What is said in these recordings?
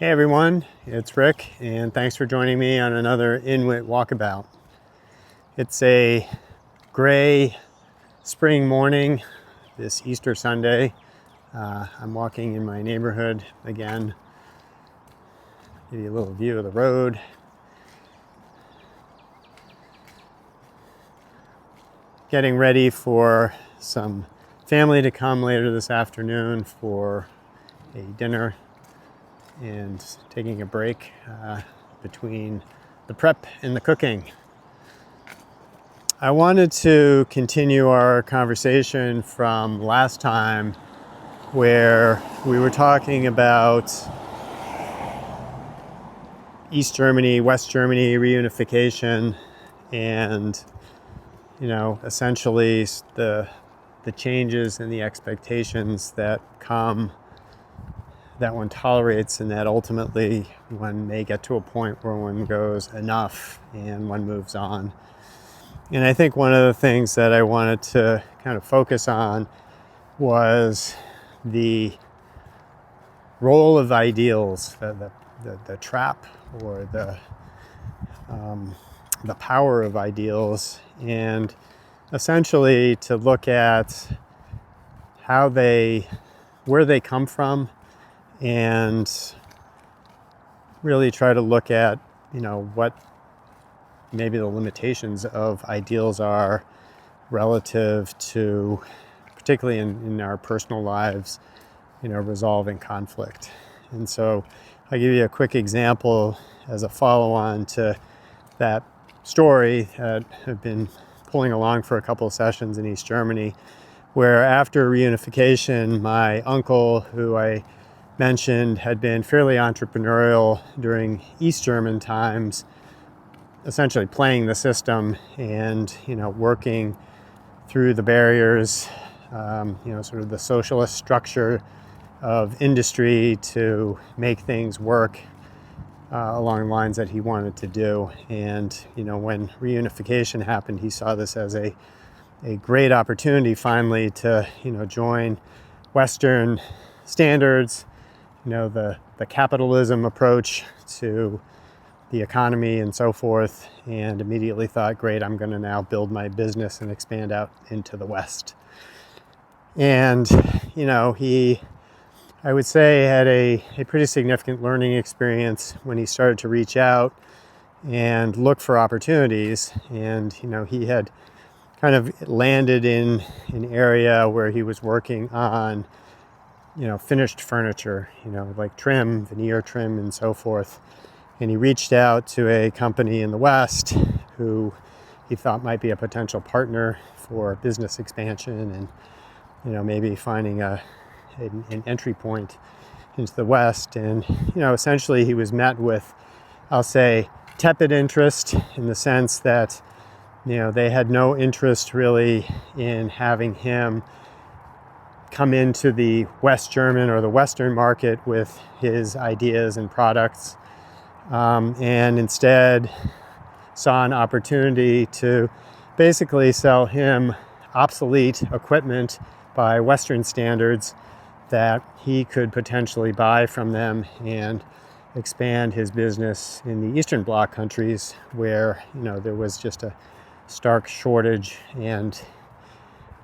Hey everyone, it's Rick, and thanks for joining me on another Inwyt Walkabout. It's a gray spring morning this Easter Sunday. I'm walking in my neighborhood again. Give you a little view of the road. Getting ready for some family to come later this afternoon for a dinner and taking a break between the prep and the cooking. I wanted to continue our conversation from last time where we were talking about East Germany, West Germany reunification, and essentially the changes and the expectations that come, that one tolerates, and that ultimately one may get to a point where one goes enough and one moves on. And I think one of the things that I wanted to kind of focus on was the role of ideals, the trap or the power of ideals, and essentially to look at where they come from, and really try to look at, what maybe the limitations of ideals are relative to, particularly in our personal lives, resolving conflict. And so I'll give you a quick example as a follow-on to that story that I've been pulling along for a couple of sessions in East Germany, where after reunification, my uncle, who I mentioned had been fairly entrepreneurial during East German times, essentially playing the system and working through the barriers, sort of the socialist structure of industry to make things work along the lines that he wanted to do. And when reunification happened, he saw this as a great opportunity finally to join Western standards, the capitalism approach to the economy and so forth, and immediately thought, great, I'm going to now build my business and expand out into the West. And he, I would say, had a pretty significant learning experience when he started to reach out and look for opportunities. And he had kind of landed in an area where he was working on finished furniture, like trim, veneer trim, and so forth. And he reached out to a company in the West who he thought might be a potential partner for business expansion and, maybe finding an entry point into the West. And, essentially he was met with, I'll say, tepid interest, in the sense that, they had no interest really in having him come into the West German or the Western market with his ideas and products, and instead saw an opportunity to basically sell him obsolete equipment by Western standards that he could potentially buy from them and expand his business in the Eastern Bloc countries, where there was just a stark shortage and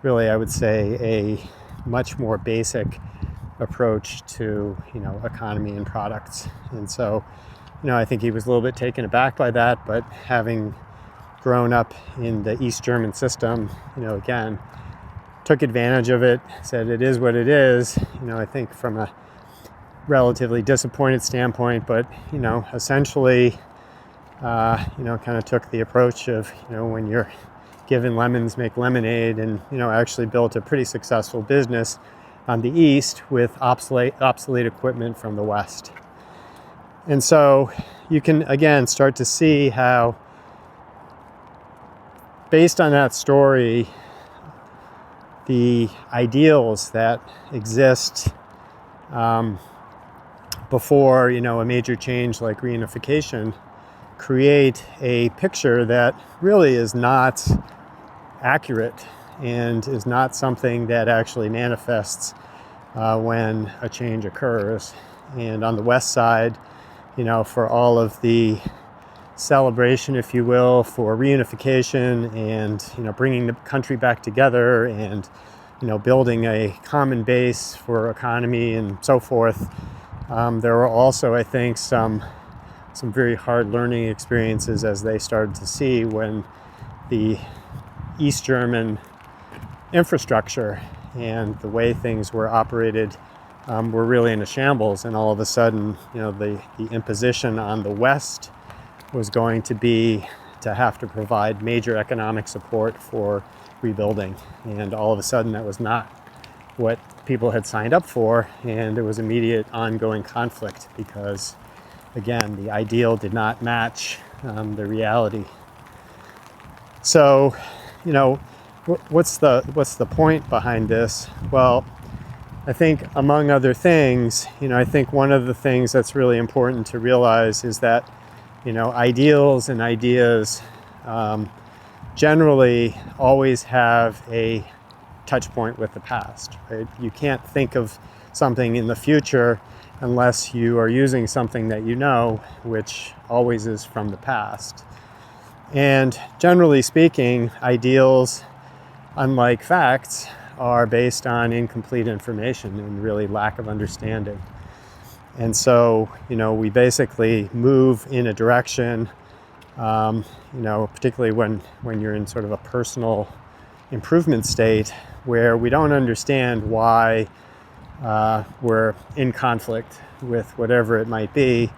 really, I would say, a much more basic approach to economy and products. And so I think he was a little bit taken aback by that, but having grown up in the East German system, again, took advantage of it, said it is what it is, I think from a relatively disappointed standpoint, but essentially kind of took the approach of when you're given lemons, make lemonade, and actually built a pretty successful business on the East with obsolete equipment from the West. And so you can again start to see how, based on that story, the ideals that exist before a major change like reunification create a picture that really is not accurate and is not something that actually manifests when a change occurs. and on the West side, for all of the celebration, if you will, for reunification and, bringing the country back together and, building a common base for economy and so forth. There were also, I think, some very hard learning experiences as they started to see when the East German infrastructure and the way things were operated were really in a shambles, and all of a sudden, the imposition on the West was going to be to have to provide major economic support for rebuilding, and all of a sudden that was not what people had signed up for, and there was immediate ongoing conflict because, again, the ideal did not match the reality. So, what's the point behind this? Well, I think among other things, I think one of the things that's really important to realize is that, ideals and ideas generally always have a touch point with the past, right? You can't think of something in the future unless you are using something that which always is from the past. And generally speaking, ideals, unlike facts, are based on incomplete information and really lack of understanding. And so, we basically move in a direction, particularly when you're in sort of a personal improvement state where we don't understand why we're in conflict with whatever it might be.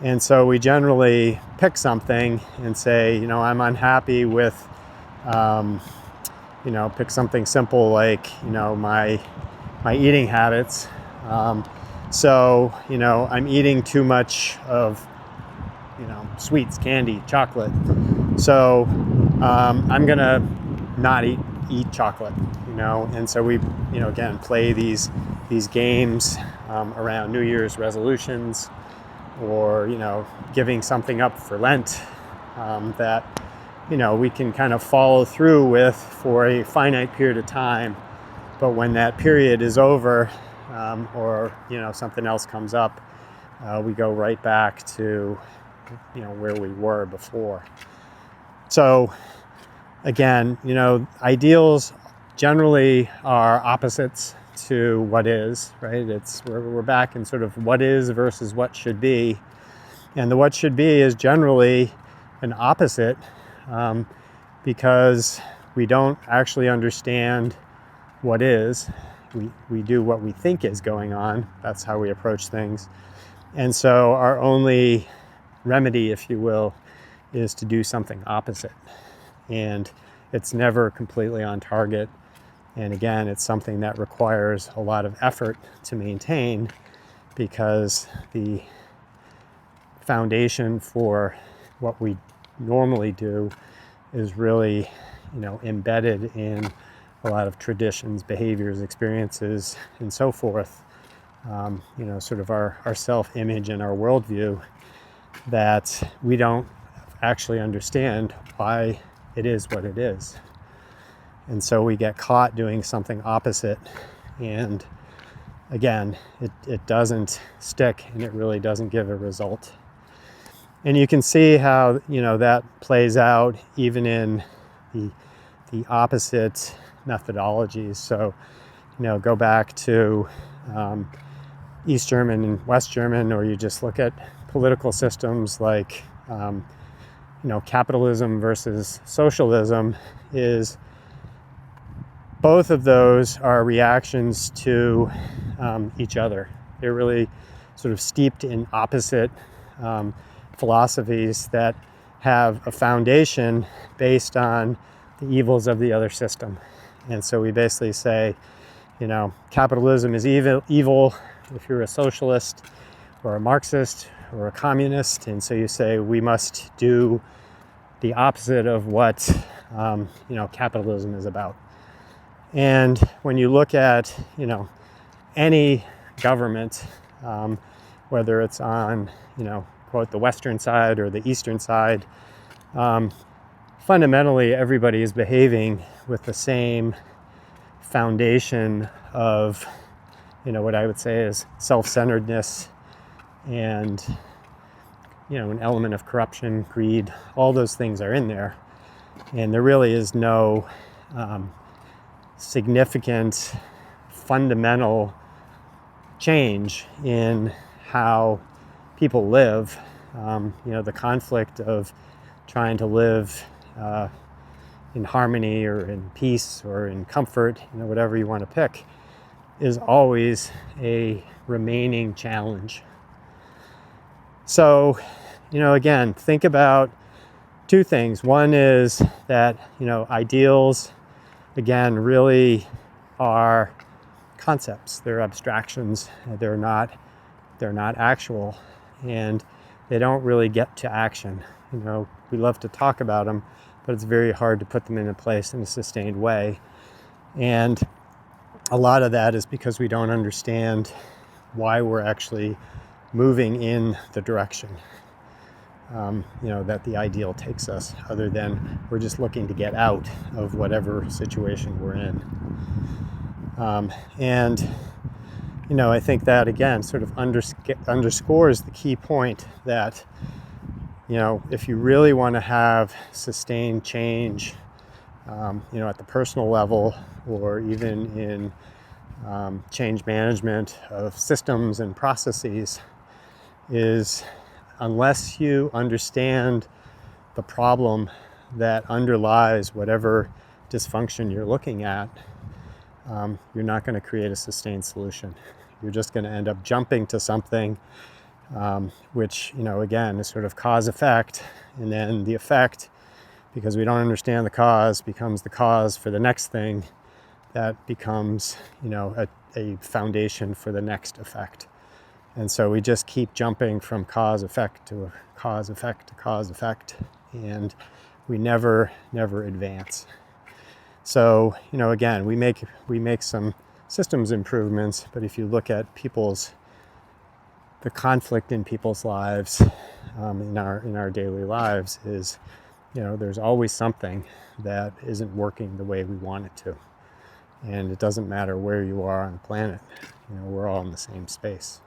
And so we generally pick something and say, I'm unhappy with, pick something simple like, my eating habits. So, I'm eating too much of, sweets, candy, chocolate. So I'm going to not eat chocolate, and so we, again, play these games around New Year's resolutions or, giving something up for Lent that, we can kind of follow through with for a finite period of time. But when that period is over or, something else comes up, we go right back to, where we were before. So again, ideals generally are opposites to what is, right? We're back in sort of what is versus what should be. And the what should be is generally an opposite because we don't actually understand what is. We do what we think is going on. That's how we approach things. And so our only remedy, if you will, is to do something opposite. And it's never completely on target. And again, it's something that requires a lot of effort to maintain because the foundation for what we normally do is really, embedded in a lot of traditions, behaviors, experiences, and so forth. Sort of our self-image and our worldview that we don't actually understand why it is what it is. And so we get caught doing something opposite. And again, it doesn't stick and it really doesn't give a result. And you can see how, that plays out even in the opposite methodologies. So, go back to East German and West German, or you just look at political systems like, capitalism versus socialism, is both of those are reactions to each other. They're really sort of steeped in opposite philosophies that have a foundation based on the evils of the other system. And so we basically say, capitalism is evil if you're a socialist or a Marxist or a communist. And so you say we must do the opposite of what capitalism is about. And when you look at any government, whether it's on quote the Western side or the Eastern side, fundamentally everybody is behaving with the same foundation of what I would say is self-centeredness and an element of corruption, greed, all those things are in there. And there really is no significant fundamental change in how people live. The conflict of trying to live in harmony or in peace or in comfort, whatever you want to pick, is always a remaining challenge. So, again, think about two things. One is that, ideals, again, really are concepts. They're abstractions. They're not actual, and they don't really get to action. We love to talk about them, but it's very hard to put them into place in a sustained way. And a lot of that is because we don't understand why we're actually moving in the direction that the ideal takes us, other than we're just looking to get out of whatever situation we're in. I think that, again, sort of underscores the key point that, if you really want to have sustained change, at the personal level, or even in change management of systems and processes, is unless you understand the problem that underlies whatever dysfunction you're looking at, you're not going to create a sustained solution. You're just going to end up jumping to something which, again, is sort of cause-effect, and then the effect, because we don't understand the cause, becomes the cause for the next thing that becomes, a foundation for the next effect. And so we just keep jumping from cause-effect to cause-effect to cause-effect, and we never advance. So, again, we make some systems improvements, but if you look at the conflict in people's lives, in our daily lives, is, there's always something that isn't working the way we want it to. And it doesn't matter where you are on the planet, we're all in the same space.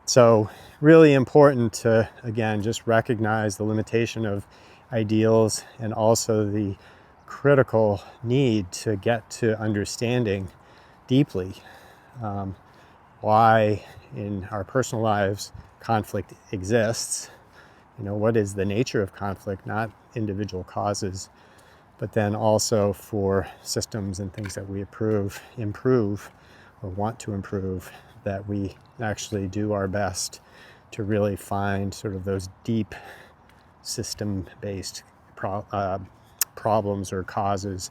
So really important to, again, just recognize the limitation of ideals, and also the critical need to get to understanding deeply why in our personal lives conflict exists. What is the nature of conflict, not individual causes, but then also for systems and things that we improve or want to improve, that we actually do our best to really find sort of those deep system-based problems or causes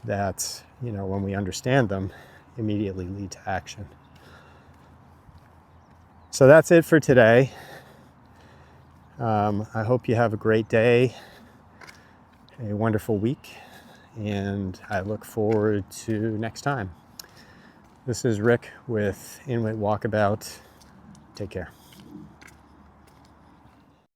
that, when we understand them, immediately lead to action. So that's it for today. I hope you have a great day, a wonderful week, and I look forward to next time. This is Rick with Inwyt Walkabout. Take care.